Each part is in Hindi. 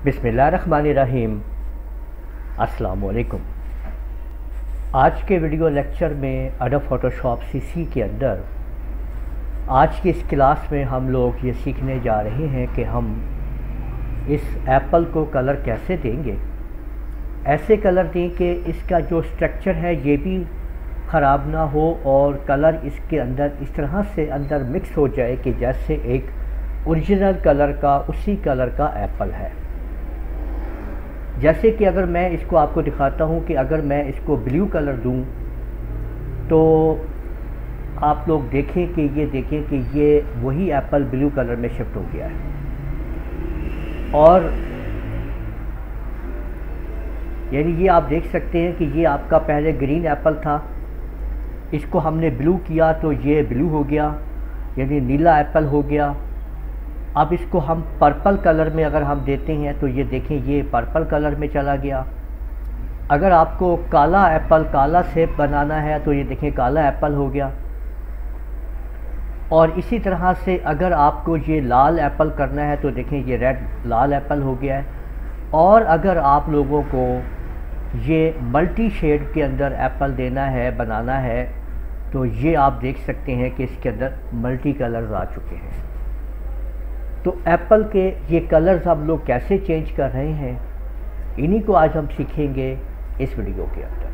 बिस्मिल्लाहिर्रहमानिर्रहीम। अस्सलाम वालेकुम। आज के वीडियो लेक्चर में एडोब फोटोशॉप सीसी के अंदर आज की इस क्लास में हम लोग ये सीखने जा रहे हैं कि हम इस एप्पल को कलर कैसे देंगे। ऐसे कलर दें कि इसका जो स्ट्रक्चर है ये भी ख़राब ना हो और कलर इसके अंदर इस तरह से अंदर मिक्स हो जाए कि जैसे एक ओरिजिनल कलर का उसी कलर का एप्पल है। जैसे कि अगर मैं इसको आपको दिखाता हूँ कि अगर मैं इसको ब्लू कलर दूँ तो आप लोग देखें कि ये वही एप्पल ब्लू कलर में शिफ्ट हो गया है। और यानी ये आप देख सकते हैं कि ये आपका पहले ग्रीन एप्पल था, इसको हमने ब्लू किया तो ये ब्लू हो गया, यानी नीला एप्पल हो गया। अब इसको हम पर्पल कलर में अगर हम देते हैं तो ये देखें ये पर्पल कलर में चला गया। अगर आपको काला एप्पल काला सेब बनाना है तो ये देखें काला एप्पल हो गया। और इसी तरह से अगर आपको ये लाल एप्पल करना है तो देखें ये रेड लाल एप्पल हो गया है। और अगर आप लोगों को ये मल्टी शेड के अंदर एप्पल देना है बनाना है तो ये आप देख सकते हैं कि इसके अंदर मल्टी कलर्स आ चुके हैं। तो एप्पल के ये कलर्स हम लोग कैसे चेंज कर रहे हैं, इन्हीं को आज हम सीखेंगे इस वीडियो के अंदर।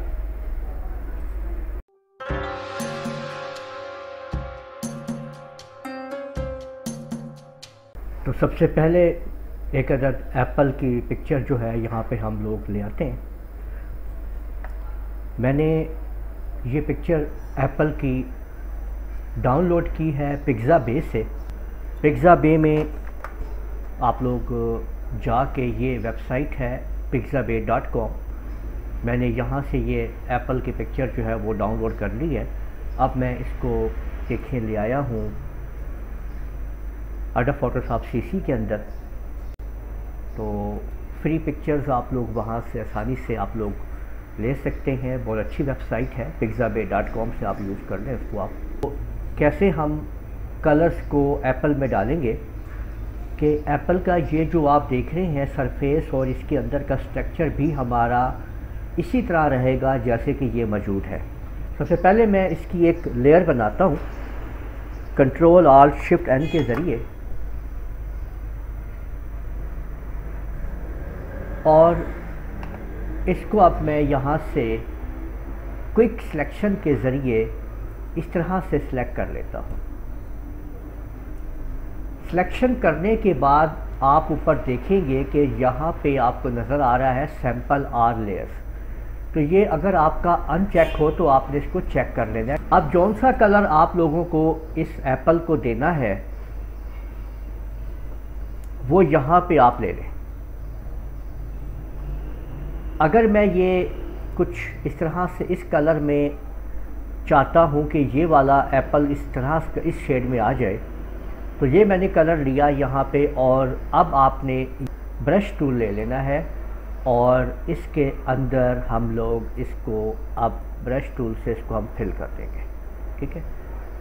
तो सबसे पहले एक अदद एप्पल की पिक्चर जो है यहाँ पे हम लोग ले आते हैं। मैंने ये पिक्चर एप्पल की डाउनलोड की है पिक्साबे से। पिक्साबे में आप लोग जाके ये वेबसाइट है pixabay.com। मैंने यहाँ से ये एप्पल की पिक्चर जो है वो डाउनलोड कर ली है। अब मैं इसको देखें ले आया हूँ एडोब फोटोशॉप सीसी के अंदर। तो फ्री पिक्चर्स आप लोग वहाँ से आसानी से आप लोग ले सकते हैं। बहुत अच्छी वेबसाइट है pixabay.com से आप यूज़ कर लें इसको। आप तो कैसे हम कलर्स को एप्पल में डालेंगे कि एप्पल का ये जो आप देख रहे हैं सरफेस और इसके अंदर का स्ट्रक्चर भी हमारा इसी तरह रहेगा जैसे कि ये मौजूद है। सबसे पहले मैं इसकी एक लेयर बनाता हूँ कंट्रोल ऑल्ट शिफ्ट एन के ज़रिए। और इसको अब मैं यहाँ से क्विक सिलेक्शन के ज़रिए इस तरह से सिलेक्ट कर लेता हूँ। सिलेक्शन करने के बाद आप ऊपर देखेंगे कि यहाँ पे आपको नज़र आ रहा है सैम्पल आर लेयर्स। तो ये अगर आपका अनचेक हो तो आपने इसको चेक कर लेना है। अब जौन सा कलर आप लोगों को इस एप्पल को देना है वो यहाँ पे आप ले लें। अगर मैं ये कुछ इस तरह से इस कलर में चाहता हूँ कि ये वाला एप्पल इस तरह इस शेड में आ जाए तो ये मैंने कलर लिया यहाँ पे। और अब आपने ब्रश टूल ले लेना है और इसके अंदर हम लोग इसको अब ब्रश टूल से इसको हम फिल कर देंगे। ठीक है,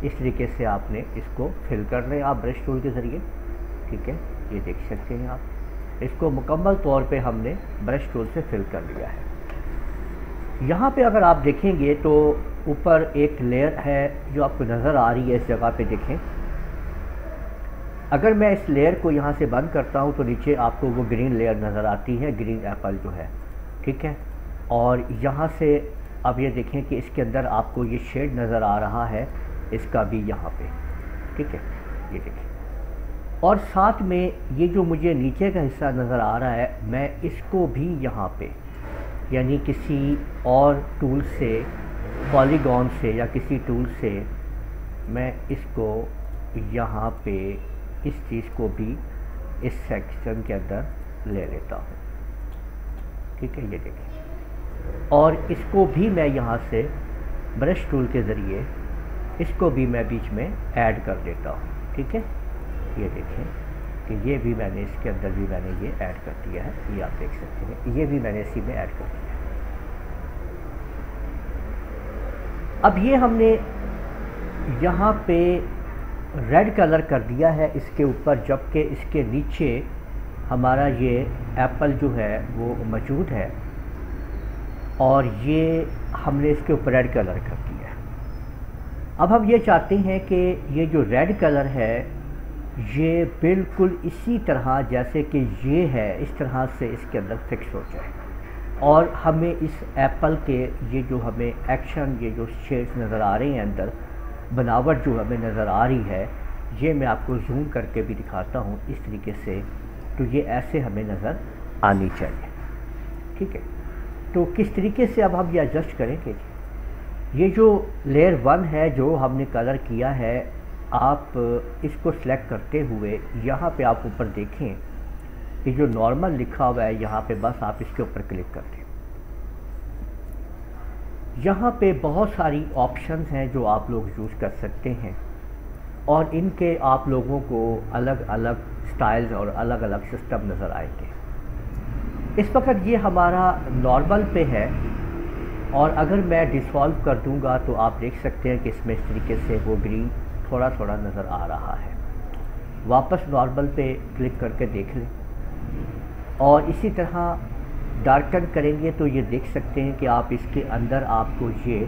इस तरीके से आपने इसको फिल कर लें आप ब्रश टूल के ज़रिए। ठीक है, ये देख सकते हैं आप इसको मुकम्मल तौर पे हमने ब्रश टूल से फिल कर लिया है। यहाँ पे अगर आप देखेंगे तो ऊपर एक लेयर है जो आपको नज़र आ रही है इस जगह पे देखें। अगर मैं इस लेयर को यहाँ से बंद करता हूँ तो नीचे आपको वो ग्रीन लेयर नज़र आती है, ग्रीन एप्पल जो है। ठीक है, और यहाँ से अब ये देखें कि इसके अंदर आपको ये शेड नज़र आ रहा है इसका भी यहाँ पे। ठीक है, ये देखें। और साथ में ये जो मुझे नीचे का हिस्सा नज़र आ रहा है मैं इसको भी यहाँ पे यानी किसी और टूल से पॉलीगॉन से या किसी टूल से मैं इसको यहाँ पे इस चीज़ को भी इस सेक्शन के अंदर ले लेता हूँ। ठीक है, ये देखिए। और इसको भी मैं यहाँ से ब्रश टूल के ज़रिए इसको भी मैं बीच में ऐड कर देता हूँ। ठीक है, ये देखें कि ये भी मैंने इसके अंदर भी मैंने ये ऐड कर दिया है। ये आप देख सकते हैं ये भी मैंने इसी में ऐड कर दिया है। अब ये हमने यहाँ पे रेड कलर कर दिया है इसके ऊपर, जबकि इसके नीचे हमारा ये एप्पल जो है वो मौजूद है और ये हमने इसके ऊपर रेड कलर कर दिया है। अब हम ये चाहते हैं कि ये जो रेड कलर है ये बिल्कुल इसी तरह जैसे कि ये है इस तरह से इसके अंदर फिक्स हो जाए और हमें इस एप्पल के ये जो हमें एक्शन ये जो शेड्स नज़र आ रहे हैं अंदर बनावट जो हमें नज़र आ रही है ये मैं आपको जूम करके भी दिखाता हूँ इस तरीके से। तो ये ऐसे हमें नज़र आनी चाहिए, ठीक है। तो किस तरीके से अब हम ये एडजस्ट करेंगे, ये जो लेयर 1 है जो हमने कलर किया है, आप इसको सिलेक्ट करते हुए यहाँ पे आप ऊपर देखें कि जो नॉर्मल लिखा हुआ है यहाँ पे बस आप इसके ऊपर क्लिक कर दें। यहाँ पे बहुत सारी ऑप्शंस हैं जो आप लोग यूज़ कर सकते हैं और इनके आप लोगों को अलग अलग स्टाइल्स और अलग अलग सिस्टम नज़र आएंगे। इस वक्त ये हमारा नॉर्मल पे है और अगर मैं डिसॉल्व कर दूंगा तो आप देख सकते हैं कि इसमें इस तरीके से वो ग्रीन थोड़ा थोड़ा नज़र आ रहा है। वापस नॉर्मल पे क्लिक करके देख लें और इसी तरह डार्कन करेंगे तो ये देख सकते हैं कि आप इसके अंदर आपको ये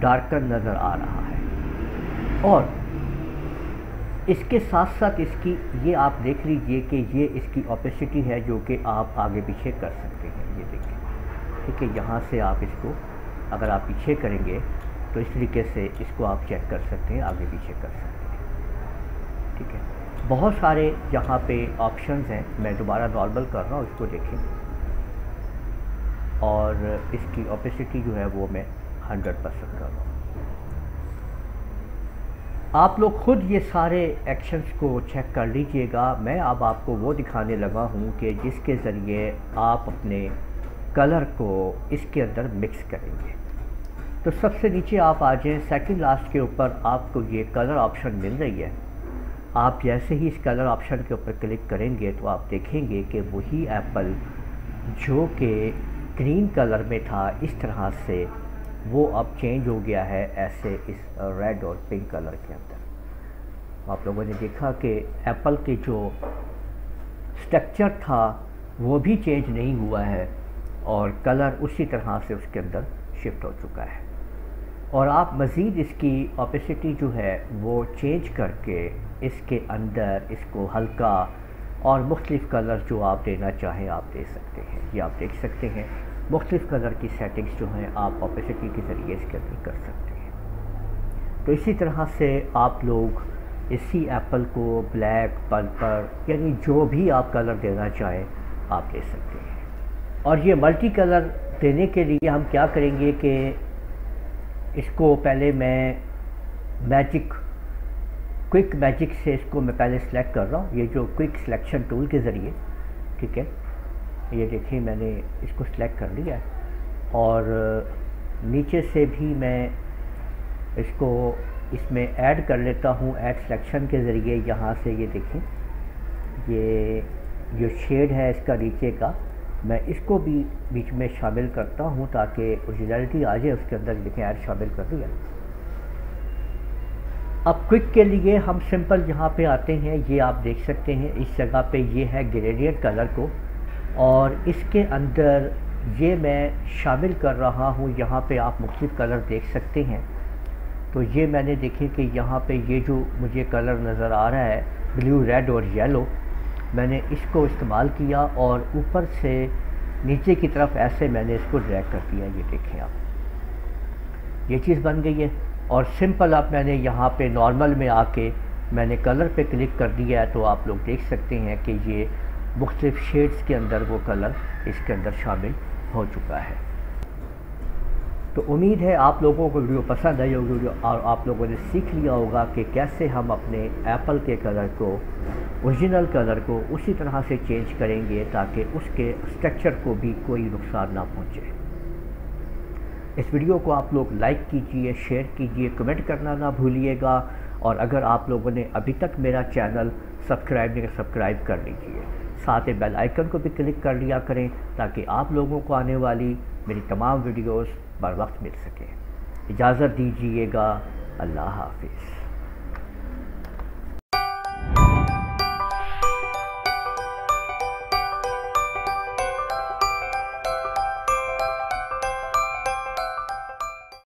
डार्कन नज़र आ रहा है और इसके साथ साथ इसकी ये आप देख लीजिए कि ये इसकी ओपेसिटी है जो कि आप आगे पीछे कर सकते हैं। ये देखिए, ठीक है, यहाँ से आप इसको अगर आप पीछे करेंगे तो इस तरीके से इसको आप चेक कर सकते हैं, आगे पीछे कर सकते हैं, ठीक है। बहुत सारे यहाँ पे ऑप्शंस हैं। मैं दोबारा नॉर्मल कर रहा हूँ, इसको देखें और इसकी ओपेसिटी जो है वो मैं 100% कर रहा हूँ। आप लोग खुद ये सारे एक्शंस को चेक कर लीजिएगा। मैं अब आपको वो दिखाने लगा हूँ कि जिसके ज़रिए आप अपने कलर को इसके अंदर मिक्स करेंगे। तो सबसे नीचे आप आ जाएँ, सेकंड लास्ट के ऊपर आपको ये कलर ऑप्शन मिल रही है। आप जैसे ही इस कलर ऑप्शन के ऊपर क्लिक करेंगे तो आप देखेंगे कि वही एप्पल जो कि ग्रीन कलर में था इस तरह से वो अब चेंज हो गया है ऐसे इस रेड और पिंक कलर के अंदर। आप लोगों ने देखा कि एप्पल के जो स्ट्रक्चर था वो भी चेंज नहीं हुआ है और कलर उसी तरह से उसके अंदर शिफ्ट हो चुका है। और आप मज़ीद इसकी ओपेसिटी जो है वो चेंज करके इसके अंदर इसको हल्का और मुख्तलिफ़ कलर जो आप देना चाहें आप दे सकते हैं। ये आप देख सकते हैं मुख्तलिफ़ कलर की सेटिंग्स जो हैं आप ओपेसिटी के ज़रिए इसके अंदर कर सकते हैं। तो इसी तरह से आप लोग इसी एप्पल को ब्लैक, पर्पल यानी जो भी आप कलर देना चाहें आप दे सकते हैं। और ये मल्टी कलर देने के लिए हम क्या करेंगे कि इसको पहले मैं क्विक मैजिक से इसको मैं पहले सिलेक्ट कर रहा हूँ, ये जो क्विक सिलेक्शन टूल के ज़रिए, ठीक है। ये देखिए मैंने इसको सिलेक्ट कर लिया है और नीचे से भी मैं इसको इसमें ऐड कर लेता हूँ ऐड सिलेक्शन के ज़रिए। यहाँ से ये देखें ये जो शेड है इसका नीचे का मैं इसको भी बीच में शामिल करता हूँ ताकि ओरिजिनलिटी आ जाए उसके अंदर। देखें ऐड शामिल कर दिया। अब क्विक के लिए हम सिंपल यहाँ पे आते हैं, ये आप देख सकते हैं इस जगह पे ये है ग्रेडियंट कलर को और इसके अंदर ये मैं शामिल कर रहा हूँ। यहाँ पे आप मुख्तलिफ़ कलर देख सकते हैं। तो ये मैंने देखे कि यहाँ पे ये जो मुझे कलर नज़र आ रहा है ब्लू, रेड और येलो, मैंने इसको इस्तेमाल किया और ऊपर से नीचे की तरफ ऐसे मैंने इसको ड्रैग कर दिया। ये देखें आप, ये चीज़ बन गई है। और सिंपल अब मैंने यहाँ पे नॉर्मल में आके मैंने कलर पे क्लिक कर दिया है तो आप लोग देख सकते हैं कि ये मुख्तलिफ़ शेड्स के अंदर वो कलर इसके अंदर शामिल हो चुका है। तो उम्मीद है आप लोगों को वीडियो पसंद आई होगी और आप लोगों ने सीख लिया होगा कि कैसे हम अपने एप्पल के कलर को, ओरिजिनल कलर को उसी तरह से चेंज करेंगे ताकि उसके स्ट्रक्चर को भी कोई नुकसान ना पहुँचे। इस वीडियो को आप लोग लाइक कीजिए, शेयर कीजिए, कमेंट करना ना भूलिएगा और अगर आप लोगों ने अभी तक मेरा चैनल सब्सक्राइब नहीं सब्सक्राइब कर लीजिए। साथ ही बेल आइकन को भी क्लिक कर लिया करें ताकि आप लोगों को आने वाली मेरी तमाम वीडियोस बर वक्त मिल सके। इजाज़त दीजिएगा। अल्लाह हाफिज़।